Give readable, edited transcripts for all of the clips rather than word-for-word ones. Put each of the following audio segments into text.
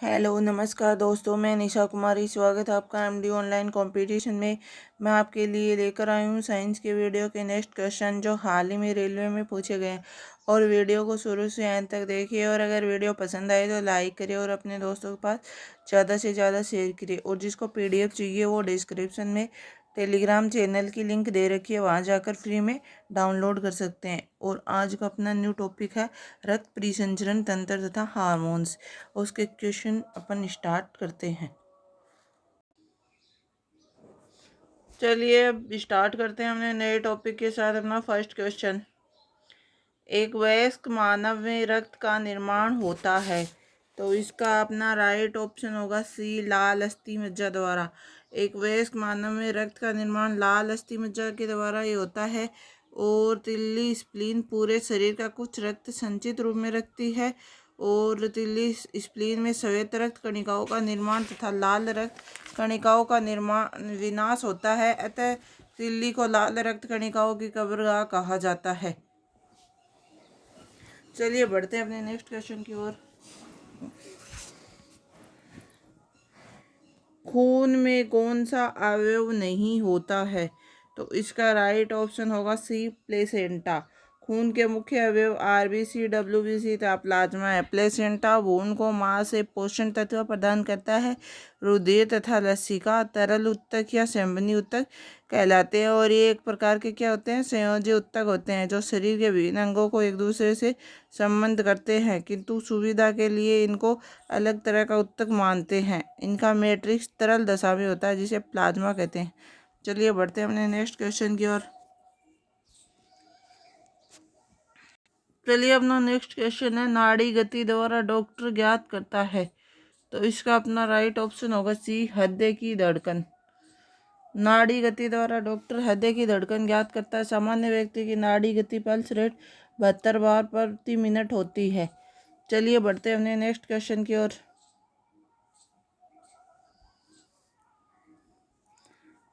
Hello नमस्कार दोस्तों, मैं निशा कुमारी। स्वागत है आपका एमडी ऑनलाइन कंपटीशन में। मैं आपके लिए लेकर आई हूँ साइंस के वीडियो के नेक्स्ट क्वेश्चन जो हाल ही में रेलवे में पूछे गए हैं। और वीडियो को शुरू से अंत तक देखिए और अगर वीडियो पसंद आए तो लाइक करिए और अपने दोस्तों के पास ज़्यादा से ज़्यादा शेयर करिए। और जिसको पीडीएफ चाहिए वो डिस्क्रिप्शन में टेलीग्राम चैनल की लिंक दे रखी है, वहाँ जाकर फ्री में डाउनलोड कर सकते हैं। और आज का अपना न्यू टॉपिक है रक्त परिसंचरण तंत्र तथा हार्मोन्स। उसके क्वेश्चन अपन स्टार्ट करते हैं। चलिए अब स्टार्ट करते हैं हमने नए टॉपिक के साथ। अपना फर्स्ट क्वेश्चन, एक वयस्क मानव में रक्त का निर्माण होता है। तो इसका अपना राइट ऑप्शन होगा सी, लाल अस्थि मज्जा द्वारा। एक वयस्क मानव में रक्त का निर्माण लाल अस्थि मज्जा के द्वारा ही होता है। और तिल्ली स्प्लीन पूरे शरीर का कुछ रक्त संचित रूप में रखती है। और तिल्ली स्प्लीन में श्वेत रक्त कणिकाओं का निर्माण तथा लाल रक्त कणिकाओं का निर्माण विनाश होता है। अतः तिल्ली को लाल रक्त कणिकाओं की कब्रगाह कहा जाता है। चलिए बढ़ते हैं अपने नेक्स्ट क्वेश्चन की ओर। खून में कौन सा अवयव नहीं होता है? तो इसका राइट ऑप्शन होगा सी, प्लेसेंटा। खून के मुख्य अवयव आरबीसी, डब्ल्यूबीसी तथा प्लाज्मा है। प्लेसेंटा भ्रूण को मां से पोषण तत्व प्रदान करता है। रुधिर तथा लसिका तरल उत्तक या संवहनी उत्तक कहलाते हैं। और ये एक प्रकार के क्या होते हैं? संयोजी उत्तक होते हैं जो शरीर के विभिन्न अंगों को एक दूसरे से संबंध करते हैं, किंतु सुविधा के लिए इनको अलग तरह का उत्तक मानते हैं। इनका मैट्रिक्स तरल दशा में होता है जिसे प्लाज्मा कहते हैं। चलिए बढ़ते हैं अपने नेक्स्ट क्वेश्चन की ओर। चलिए अपना नेक्स्ट क्वेश्चन है, नाड़ी गति द्वारा डॉक्टर ज्ञात करता है। तो इसका अपना राइट ऑप्शन होगा सी, हृदय की धड़कन। नाड़ी गति द्वारा डॉक्टर हृदय की धड़कन ज्ञात करता है। सामान्य व्यक्ति की नाड़ी गति पल्स रेट 72 बार प्रति मिनट होती है। चलिए बढ़ते हैं अपने नेक्स्ट क्वेश्चन की ओर।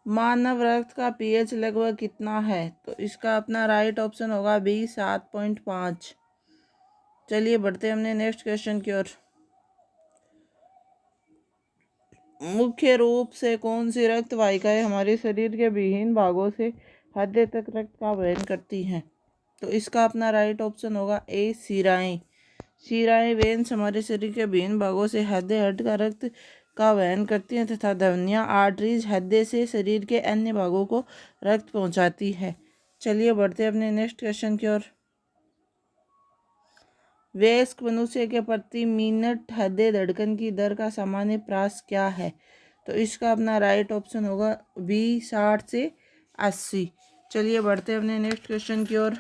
मानव रक्त का पीएच लगभग कितना है? तो इसका अपना राइट ऑप्शन होगा बी, 7.5। चलिए बढ़ते हैं अपने नेक्स्ट क्वेश्चन की ओर। मुख्य रूप से कौन सी रक्त वाहिकाएं हमारे शरीर के विभिन्न भागों से हृदय तक रक्त का वहन करती हैं? तो इसका अपना राइट ऑप्शन होगा ए, शिराएं। शिराएं वेन्स हमारे शरीर के विभिन्न भागों से हृदय हट का रक्त का वहन करती हैं तथा धमनियां आर्टरीज हृदय से शरीर के अन्य भागों को रक्त पहुंचाती है। चलिए बढ़ते हैं अपने नेक्स्ट क्वेश्चन की ओर। वयस्क मनुष्य के प्रति मिनट हृदय धड़कन की दर का सामान्य प्रास क्या है? तो इसका अपना राइट ऑप्शन होगा बी, 60 से 80। चलिए बढ़ते हैं अपने नेक्स्ट क्वेश्चन की ओर।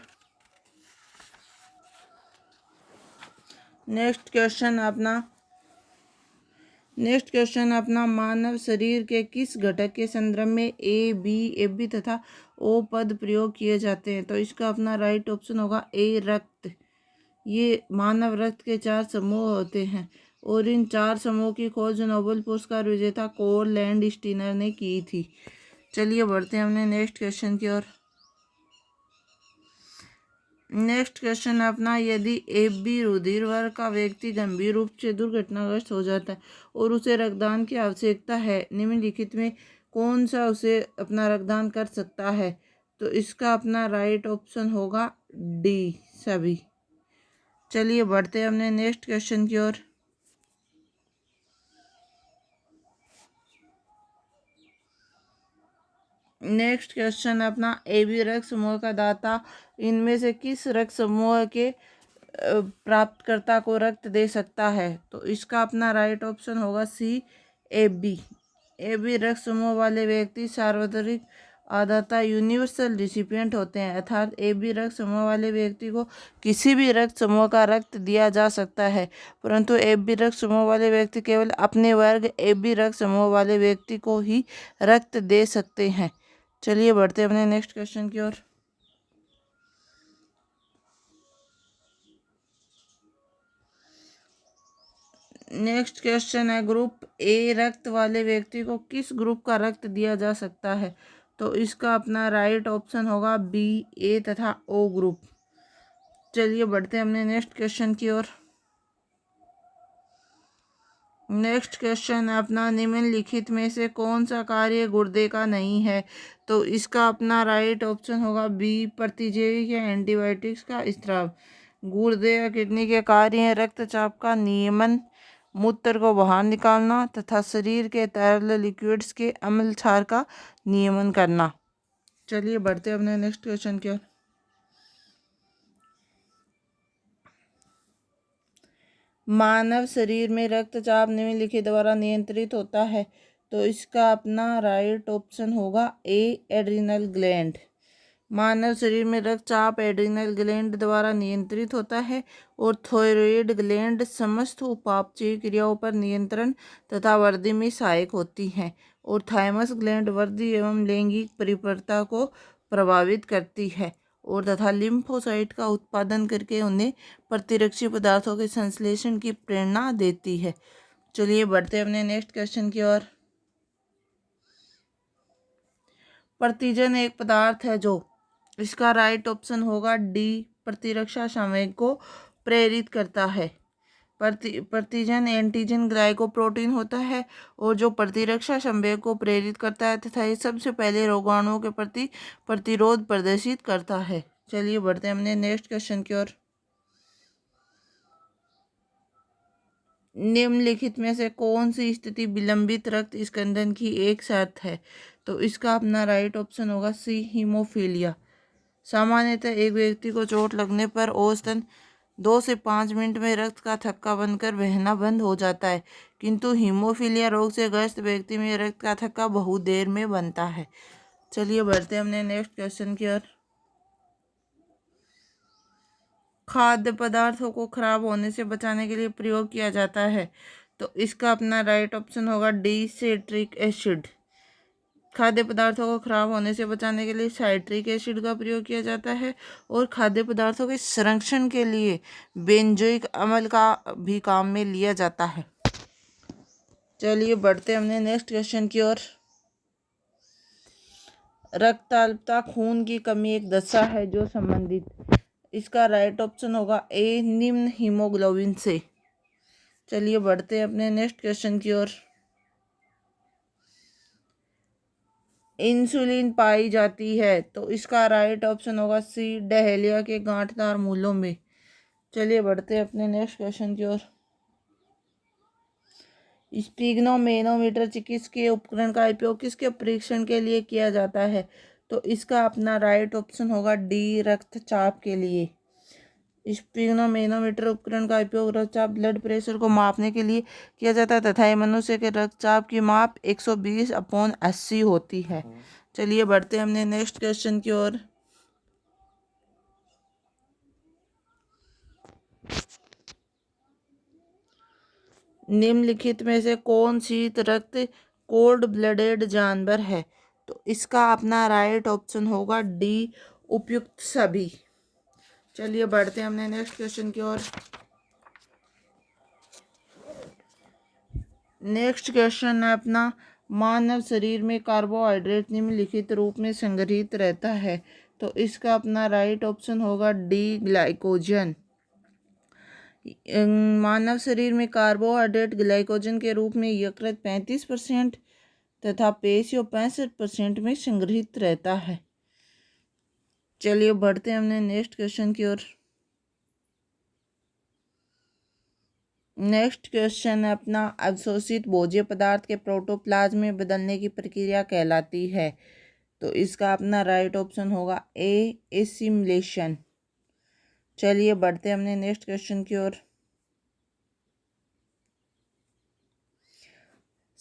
नेक्स्ट क्वेश्चन अपना मानव शरीर के किस घटक के संदर्भ में ए, बी, एफ बी तथा ओ पद प्रयोग किए जाते हैं? तो इसका अपना राइट ऑप्शन होगा ए, रक्त। ये मानव रक्त के 4 समूह होते हैं और इन 4 समूह की खोज नोबेल पुरस्कार विजेता कोल लैंड स्टीनर ने की थी। चलिए बढ़ते हैं हमने नेक्स्ट क्वेश्चन की ओर। नेक्स्ट क्वेश्चन है अपना, यदि एफ बी रुधिर वर्ग का व्यक्ति गंभीर रूप से दुर्घटनाग्रस्त हो जाता है और उसे रक्तदान की आवश्यकता है, निम्नलिखित में कौन सा उसे अपना रक्तदान कर सकता है? तो इसका अपना राइट ऑप्शन होगा डी, सभी। चलिए बढ़ते हैं अपने नेक्स्ट क्वेश्चन की ओर। नेक्स्ट क्वेश्चन अपना, ए बी रक्त समूह का दाता इनमें से किस रक्त समूह के प्राप्तकर्ता को रक्त दे सकता है? तो इसका अपना राइट ऑप्शन होगा सी, ए बी। ए बी रक्त समूह वाले व्यक्ति सार्वत्रिक आदाता यूनिवर्सल रिसिपिएंट होते हैं, अर्थात ए बी रक्त समूह वाले व्यक्ति को किसी भी रक्त समूह का रक्त दिया जा सकता है, परंतु ए बी रक्त समूह वाले व्यक्ति केवल अपने वर्ग ए बी रक्त समूह वाले व्यक्ति को ही रक्त दे सकते हैं। चलिए बढ़ते हैं अपने नेक्स्ट क्वेश्चन की ओर। नेक्स्ट क्वेश्चन है, ग्रुप ए रक्त वाले व्यक्ति को किस ग्रुप का रक्त दिया जा सकता है? तो इसका अपना राइट ऑप्शन होगा बी, ए तथा ओ ग्रुप। चलिए बढ़ते हैं अपने नेक्स्ट क्वेश्चन की ओर। नेक्स्ट क्वेश्चन है अपना, निम्नलिखित में से कौन सा कार्य गुर्दे का नहीं है? तो इसका अपना राइट ऑप्शन होगा बी, प्रतिजैविक या एंटीबायोटिक्स का स्राव। गुर्दे या किडनी के कार्य हैं रक्तचाप का नियमन, मूत्र को बाहर निकालना तथा शरीर के तरल लिक्विड्स के अम्ल क्षार का नियमन करना। चलिए बढ़ते हैं अपने नेक्स्ट क्वेश्चन की ओर। मानव शरीर में रक्तचाप निम्नलिखित द्वारा नियंत्रित होता है। तो इसका अपना राइट ऑप्शन होगा ए, एड्रिनल ग्लैंड। मानव शरीर में रक्तचाप एड्रिनल ग्लैंड द्वारा नियंत्रित होता है और थायराइड ग्लैंड समस्त उपापचयी क्रियाओं पर नियंत्रण तथा वृद्धि में सहायक होती हैं और थाइमस ग्लैंड वृद्धि एवं लैंगिक परिपक्वता को प्रभावित करती है और तथा लिम्फोसाइट का उत्पादन करके उन्हें प्रतिरक्षी पदार्थों के संश्लेषण की प्रेरणा देती है। चलिए बढ़ते हैं अपने नेक्स्ट क्वेश्चन की ओर। प्रतिजन एक पदार्थ है जो, इसका राइट ऑप्शन होगा डी, प्रतिरक्षा संवेग को प्रेरित करता है। प्रतिजन एंटीजन ग्लाइकोप्रोटीन होता है और जो प्रतिरक्षा संवेग को प्रेरित करता है तथा ये सबसे पहले रोगाणुओं के प्रति प्रतिरोध प्रदर्शित करता है। चलिए बढ़ते हैं अपने नेक्स्ट क्वेश्चन की ओर। निम्नलिखित में से कौन सी स्थिति विलंबित रक्त स्कंदन की एक शर्त है? तो इसका अपना राइट ऑप्शन होगा सी, हीमोफीलिया। सामान्यतः एक व्यक्ति को चोट लगने पर औसतन 2 से 5 मिनट में रक्त का थक्का बनकर बहना बंद हो जाता है, किंतु हीमोफीलिया रोग से ग्रस्त व्यक्ति में रक्त का थक्का बहुत देर में बनता है। चलिए बढ़ते हैं अपने नेक्स्ट क्वेश्चन की ओर। खाद्य पदार्थों को खराब होने से बचाने के लिए प्रयोग किया जाता है। तो इसका अपना राइट ऑप्शन होगा डी, साइट्रिक एसिड। खाद्य पदार्थों को खराब होने से बचाने के लिए साइट्रिक एसिड का प्रयोग किया जाता है और खाद्य पदार्थों के संरक्षण के लिए बेंजोइक अम्ल का भी काम में लिया जाता है। चलिए बढ़ते हैं अपने नेक्स्ट क्वेश्चन की ओर। रक्ताल्पता खून की कमी एक दशा है जो संबंधित, इसका राइट ऑप्शन होगा ए, निम्न हीमोग्लोबिन से। चलिए बढ़ते हैं अपने नेक्स्ट क्वेश्चन की ओर। इंसुलिन पाई जाती है। तो इसका राइट ऑप्शन होगा सी, डहेलिया के गांठदार मूलों में। चलिए बढ़ते हैं अपने नेक्स्ट क्वेश्चन की ओर। स्पिग्नोमेनोमीटर चिकित्सकीय उपकरण का उपयोग किसके परीक्षण के लिए किया जाता है? तो इसका अपना राइट ऑप्शन होगा डी, रक्तचाप के लिए। स्पिग्नोमेनोमीटर उपकरण का उपयोग रक्तचाप ब्लड प्रेशर को मापने के लिए किया जाता है तथा ये मनुष्य के रक्तचाप की माप 120/80 होती है। चलिए बढ़ते हैं हमने नेक्स्ट क्वेश्चन की ओर। निम्नलिखित में से कौन शीत रक्त कोल्ड ब्लडेड जानवर है? तो इसका अपना राइट ऑप्शन होगा डी, उपयुक्त सभी। चलिए बढ़ते हैं हमने नेक्स्ट क्वेश्चन की ओर। नेक्स्ट क्वेश्चन है अपना, मानव शरीर में कार्बोहाइड्रेट निम्नलिखित रूप में संग्रहित रहता है। तो इसका अपना राइट ऑप्शन होगा डी, ग्लाइकोजन। मानव शरीर में कार्बोहाइड्रेट ग्लाइकोजन के रूप में यकृत 35% तथा पेशियों 65% में संग्रहित रहता है। चलिए बढ़ते हैं हमने नेक्स्ट क्वेश्चन की ओर। नेक्स्ट क्वेश्चन है अपना, अवशोषित भोज्य पदार्थ के प्रोटोप्लाज्म में बदलने की प्रक्रिया कहलाती है। तो इसका अपना राइट ऑप्शन होगा ए, एसिमिलेशन। चलिए बढ़ते हैं हमने नेक्स्ट क्वेश्चन की ओर।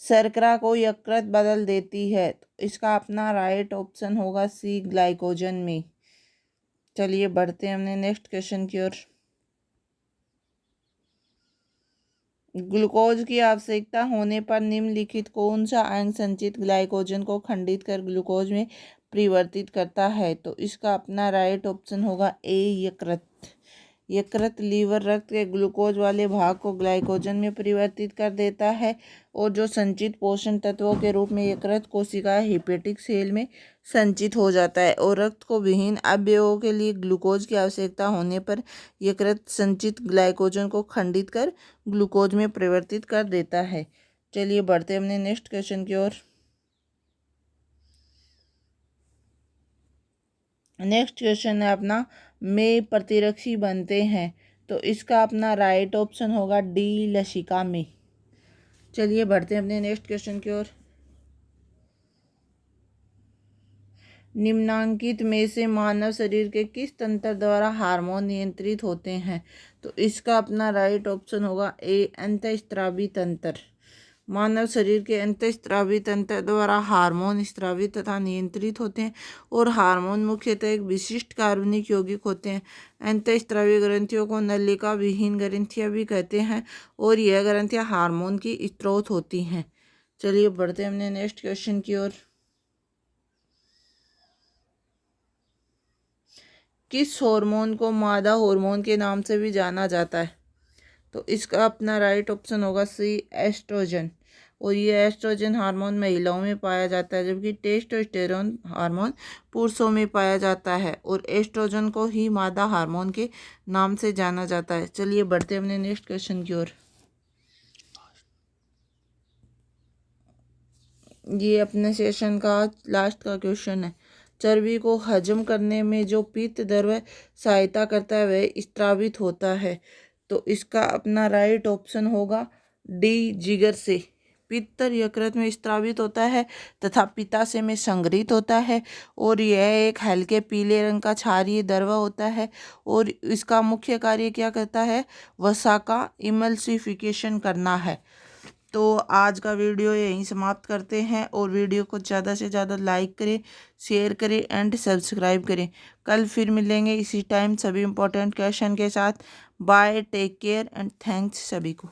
शर्करा को यकृत बदल देती है। तो इसका अपना राइट ऑप्शन होगा सी, ग्लाइकोजन में। चलिए बढ़ते हैं हमने नेक्स्ट क्वेश्चन की ओर। ग्लूकोज की आवश्यकता होने पर निम्नलिखित कौन सा अंग संचित ग्लाइकोजन को खंडित कर ग्लूकोज में परिवर्तित करता है? तो इसका अपना राइट ऑप्शन होगा ए, यकृत। यकृत लीवर रक्त के ग्लूकोज वाले भाग को ग्लाइकोजन में परिवर्तित कर देता है और जो संचित पोषण तत्वों के रूप में यकृत कोशिका हेपेटिक सेल में संचित हो जाता है और रक्त को विहीन अवयवों के लिए ग्लूकोज की आवश्यकता होने पर यकृत संचित ग्लाइकोजन को खंडित कर ग्लूकोज में परिवर्तित कर देता है। चलिए बढ़ते अपने नेक्स्ट क्वेश्चन की ओर। नेक्स्ट क्वेश्चन है अपना, में प्रतिरक्षी बनते हैं, तो इसका अपना राइट ऑप्शन होगा डी, लसिका में। चलिए बढ़ते हैं अपने नेक्स्ट क्वेश्चन की ओर। निम्नांकित में से मानव शरीर के किस तंत्र द्वारा हार्मोन नियंत्रित होते हैं, तो इसका अपना राइट ऑप्शन होगा ए, अंतःस्रावी तंत्र। मानव शरीर के अंतःस्रावी तंत्र द्वारा हार्मोन स्रावित तथा नियंत्रित होते हैं और हार्मोन मुख्यतः एक विशिष्ट कार्बनिक यौगिक होते हैं। अंतःस्रावी ग्रंथियों को नलिका विहीन ग्रंथियां भी कहते हैं और यह ग्रंथियां हार्मोन की स्रोत होती हैं। चलिए बढ़ते हैं अपने नेक्स्ट क्वेश्चन की ओर। किस हार्मोन को मादा हार्मोन के नाम से भी जाना जाता है, तो इसका अपना राइट ऑप्शन होगा सी, एस्ट्रोजन। और ये एस्ट्रोजन हार्मोन महिलाओं में पाया जाता है जबकि टेस्टोस्टेरोन हार्मोन पुरुषों में पाया जाता है और एस्ट्रोजन को ही मादा हार्मोन के नाम से जाना जाता है। चलिए बढ़ते हैं अपने नेक्स्ट क्वेश्चन की ओर। ये अपने सेशन का लास्ट का क्वेश्चन है। चर्बी को हजम करने में जो पित्त द्रव्य सहायता करता है वह स्रावित होता है, तो इसका अपना राइट ऑप्शन होगा डी, जिगर से। पित्त यकृत में स्रावित होता है तथा पित्ताशय में संग्रहित होता है और यह एक हल्के पीले रंग का क्षारीय द्रव्य होता है और इसका मुख्य कार्य क्या करता है, वसा का इमल्सिफिकेशन करना है। तो आज का वीडियो यहीं समाप्त करते हैं और वीडियो को ज़्यादा से ज़्यादा लाइक करें, शेयर करें एंड सब्सक्राइब करें। कल फिर मिलेंगे इसी टाइम सभी इम्पोर्टेंट क्वेश्चन के साथ। Bye, take care and thanks सभी को।